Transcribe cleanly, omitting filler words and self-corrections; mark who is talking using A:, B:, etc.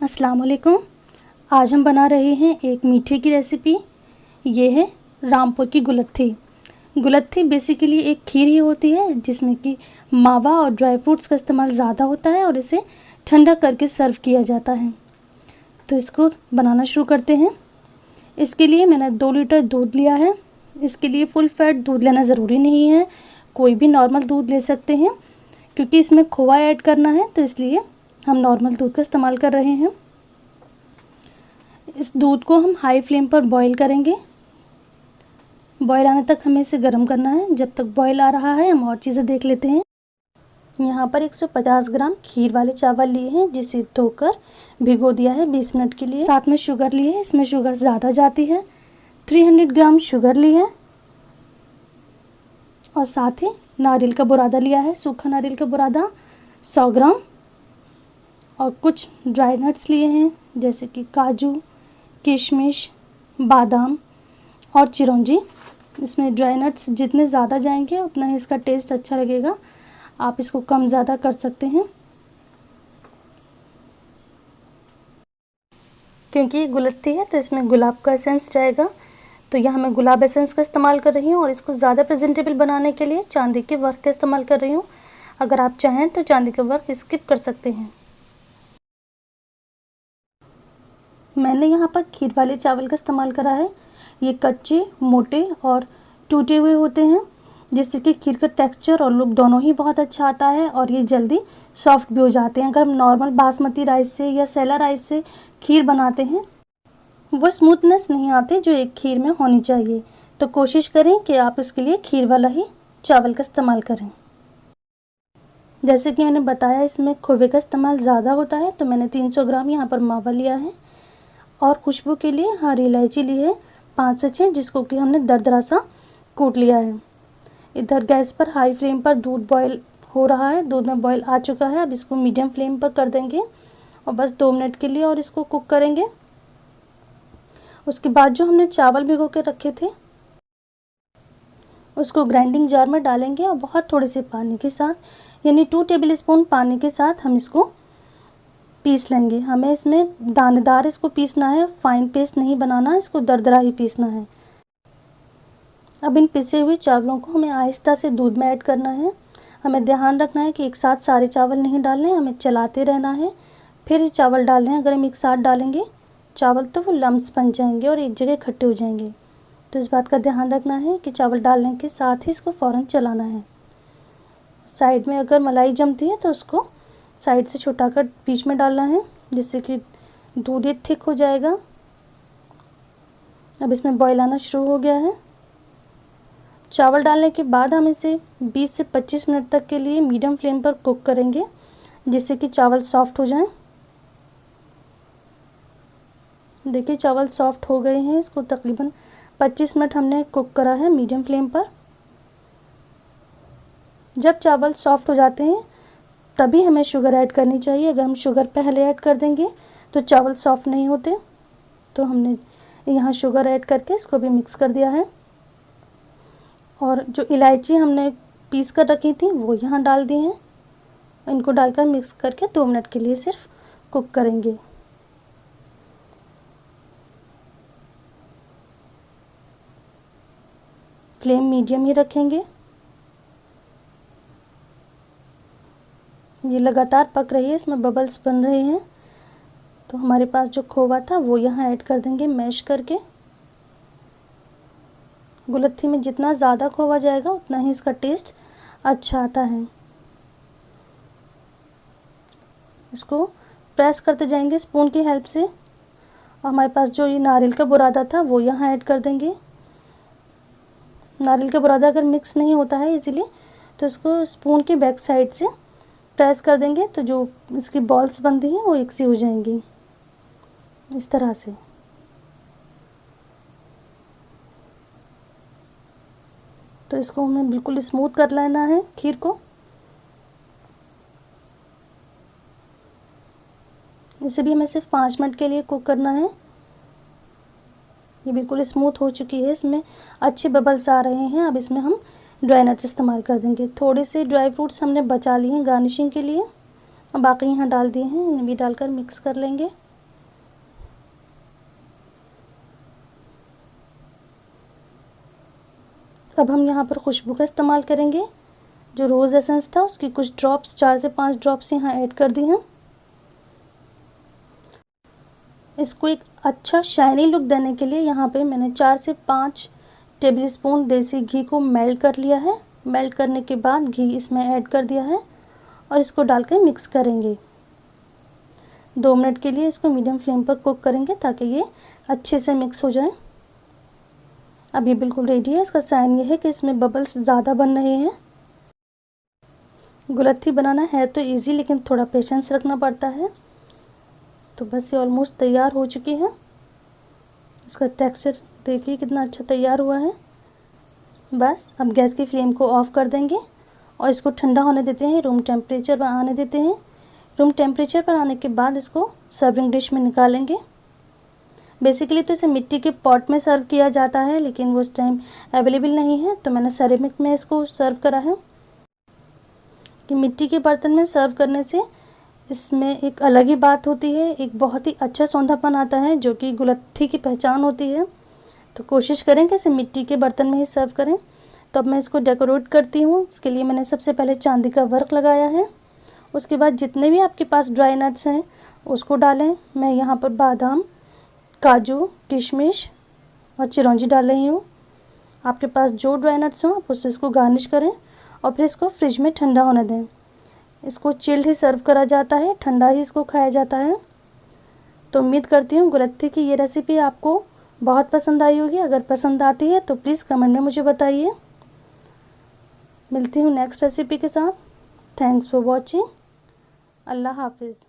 A: अस्सलाम वालेकुम। आज हम बना रहे हैं एक मीठे की रेसिपी। ये है रामपुर की गुलत्थी। गुलत्थी बेसिकली एक खीर ही होती है जिसमें कि मावा और ड्राई फ्रूट्स का इस्तेमाल ज़्यादा होता है और इसे ठंडा करके सर्व किया जाता है। तो इसको बनाना शुरू करते हैं। इसके लिए मैंने 2 लीटर दूध लिया है। इसके लिए फुल फैट दूध लेना ज़रूरी नहीं है, कोई भी नॉर्मल दूध ले सकते हैं। क्योंकि इसमें खोआ ऐड करना है तो इसलिए हम नॉर्मल दूध का इस्तेमाल कर रहे हैं। इस दूध को हम हाई फ्लेम पर बॉईल करेंगे। बॉईल आने तक हमें इसे गर्म करना है। जब तक बॉईल आ रहा है हम और चीज़ें देख लेते हैं। यहाँ पर 150 ग्राम खीर वाले चावल लिए हैं जिसे धोकर भिगो दिया है 20 मिनट के लिए। साथ में शुगर ली है, इसमें शुगर ज़्यादा जाती है। 300 ग्राम शुगर ली है और साथ ही नारियल का बुरादा लिया है, सूखा नारियल का बुरादा 100 ग्राम। और कुछ ड्राई नट्स लिए हैं जैसे कि काजू, किशमिश, बादाम और चिरौंजी। इसमें ड्राई नट्स जितने ज़्यादा जाएंगे उतना ही इसका टेस्ट अच्छा लगेगा। आप इसको कम ज़्यादा कर सकते हैं। क्योंकि ये गुलत्थी है तो इसमें गुलाब का एसेंस जाएगा, तो यहाँ मैं गुलाब एसेंस का इस्तेमाल कर रही हूँ। और इसको ज़्यादा प्रेजेंटेबल बनाने के लिए चांदी के वर्क का इस्तेमाल कर रही हूँ। अगर आप चाहें तो चांदी का वर्क स्किप कर सकते हैं। मैंने यहाँ पर खीर वाले चावल का इस्तेमाल करा है। ये कच्चे, मोटे और टूटे हुए होते हैं जिससे कि खीर का टेक्सचर और लुक दोनों ही बहुत अच्छा आता है और ये जल्दी सॉफ्ट भी हो जाते हैं। अगर हम नॉर्मल बासमती राइस से या सेला राइस से खीर बनाते हैं वो स्मूथनेस नहीं आती जो एक खीर में होनी चाहिए। तो कोशिश करें कि आप इसके लिए खीर वाला ही चावल का इस्तेमाल करें। जैसे कि मैंने बताया इसमें खोवे का इस्तेमाल ज़्यादा होता है, तो मैंने 300 ग्राम यहाँ पर मावा लिया है। और खुशबू के लिए हरी इलायची ली है 5 से 6, जिसको कि हमने दरदरा सा कूट लिया है। इधर गैस पर हाई फ्लेम पर दूध बॉईल हो रहा है। दूध में बॉईल आ चुका है। अब इसको मीडियम फ्लेम पर कर देंगे और बस 2 मिनट के लिए और इसको कुक करेंगे। उसके बाद जो हमने चावल भिगो के रखे थे उसको ग्राइंडिंग जार में डालेंगे और बहुत थोड़े से पानी के साथ यानी 2 टेबल स्पून पानी के साथ हम इसको पीस लेंगे। हमें इसमें दानेदार इसको पीसना है, फाइन पेस्ट नहीं बनाना, इसको दरदरा ही पीसना है। अब इन पिसे हुए चावलों को हमें आहिस्ता से दूध में ऐड करना है। हमें ध्यान रखना है कि एक साथ सारे चावल नहीं डालने, हमें चलाते रहना है फिर ये चावल डालने हैं। अगर हम एक साथ डालेंगे चावल तो वो लम्स बन जाएंगे और एक जगह इकट्ठे हो जाएंगे। तो इस बात का ध्यान रखना है कि चावल डालने के साथ ही इसको फ़ौरन चलाना है। साइड में अगर मलाई जमती है तो उसको साइड से छुटा कर बीच में डालना है जिससे कि दूध ये थिक हो जाएगा। अब इसमें बॉईल आना शुरू हो गया है। चावल डालने के बाद हम इसे 20 से 25 मिनट तक के लिए मीडियम फ्लेम पर कुक करेंगे जिससे कि चावल सॉफ्ट हो जाएं। देखिए चावल सॉफ्ट हो गए हैं। इसको तकरीबन 25 मिनट हमने कुक करा है मीडियम फ्लेम पर। जब चावल सॉफ्ट हो जाते हैं तभी हमें शुगर ऐड करनी चाहिए। अगर हम शुगर पहले ऐड कर देंगे तो चावल सॉफ्ट नहीं होते। तो हमने यहाँ शुगर ऐड करके इसको भी मिक्स कर दिया है। और जो इलायची हमने पीस कर रखी थी वो यहाँ डाल दी हैं। इनको डालकर मिक्स करके 2 मिनट के लिए सिर्फ कुक करेंगे। फ्लेम मीडियम ही रखेंगे। ये लगातार पक रही है, इसमें बबल्स बन रहे हैं। तो हमारे पास जो खोवा था वो यहाँ ऐड कर देंगे मैश करके। गुलत्थी में जितना ज़्यादा खोवा जाएगा उतना ही इसका टेस्ट अच्छा आता है। इसको प्रेस करते जाएंगे स्पून की हेल्प से। और हमारे पास जो ये नारियल का बुरादा था वो यहाँ ऐड कर देंगे। नारियल का बुरादा अगर मिक्स नहीं होता है इजीली तो इसको स्पून के बैक साइड से प्रेस कर देंगे तो जो इसकी बॉल्स बनती हैं वो एक सी हो जाएंगी इस तरह से। तो इसको हमें बिल्कुल स्मूथ कर लेना है खीर को। इसे भी हमें सिर्फ 5 मिनट के लिए कुक करना है। ये बिल्कुल स्मूथ हो चुकी है, इसमें अच्छे बबल्स आ रहे हैं। अब इसमें हम ड्राई नट्स इस्तेमाल कर देंगे। थोड़े से ड्राई फ्रूट्स हमने बचा लिए हैं गार्निशिंग के लिए, बाकी यहाँ डाल दिए हैं। इन्हें भी डालकर मिक्स कर लेंगे। अब हम यहाँ पर खुशबू का इस्तेमाल करेंगे। जो रोज़ एसेंस था उसकी कुछ ड्रॉप्स, 4 से 5 ड्रॉप्स यहाँ ऐड कर दी हैं। इसको एक अच्छा शाइनी लुक देने के लिए यहाँ पे मैंने 4 से 5 टेबलस्पून देसी घी को मेल्ट कर लिया है। मेल्ट करने के बाद घी इसमें ऐड कर दिया है और इसको डालकर मिक्स करेंगे। 2 मिनट के लिए इसको मीडियम फ्लेम पर कुक करेंगे ताकि ये अच्छे से मिक्स हो जाए। अब ये बिल्कुल रेडी है। इसका साइन ये है कि इसमें बबल्स ज़्यादा बन रहे हैं। गुलत्थी बनाना है तो इजी, लेकिन थोड़ा पेशेंस रखना पड़ता है। तो बस ये ऑलमोस्ट तैयार हो चुकी है। इसका टेक्सचर देखिए कितना अच्छा तैयार हुआ है। बस अब गैस की फ्लेम को ऑफ़ कर देंगे और इसको ठंडा होने देते हैं, रूम टेम्परेचर पर आने देते हैं। रूम टेम्परेचर पर आने के बाद इसको सर्विंग डिश में निकालेंगे। बेसिकली तो इसे मिट्टी के पॉट में सर्व किया जाता है, लेकिन वो उस टाइम अवेलेबल नहीं है, तो मैंने सेरेमिक में इसको सर्व करा है। कि मिट्टी के बर्तन में सर्व करने से इसमें एक अलग ही बात होती है, एक बहुत ही अच्छा सौंधापन आता है जो कि गुलत्थी की पहचान होती है। तो कोशिश करें कि इसे मिट्टी के बर्तन में ही सर्व करें। तो अब मैं इसको डेकोरेट करती हूँ। इसके लिए मैंने सबसे पहले चांदी का वर्क लगाया है। उसके बाद जितने भी आपके पास ड्राई नट्स हैं उसको डालें। मैं यहाँ पर बादाम, काजू, किशमिश और चिरौंजी डाल रही हूँ। आपके पास जो ड्राई नट्स हों आप उससे इसको गार्निश करें और फिर इसको फ्रिज में ठंडा होने दें। इसको चिल्ड ही सर्व करा जाता है, ठंडा ही इसको खाया जाता है। तो उम्मीद करती हूँ गुलत्थी की ये रेसिपी आपको बहुत पसंद आई होगी। अगर पसंद आती है तो प्लीज़ कमेंट में मुझे बताइए। मिलती हूँ नेक्स्ट रेसिपी के साथ। Thanks for watching. अल्लाह हाफिज़।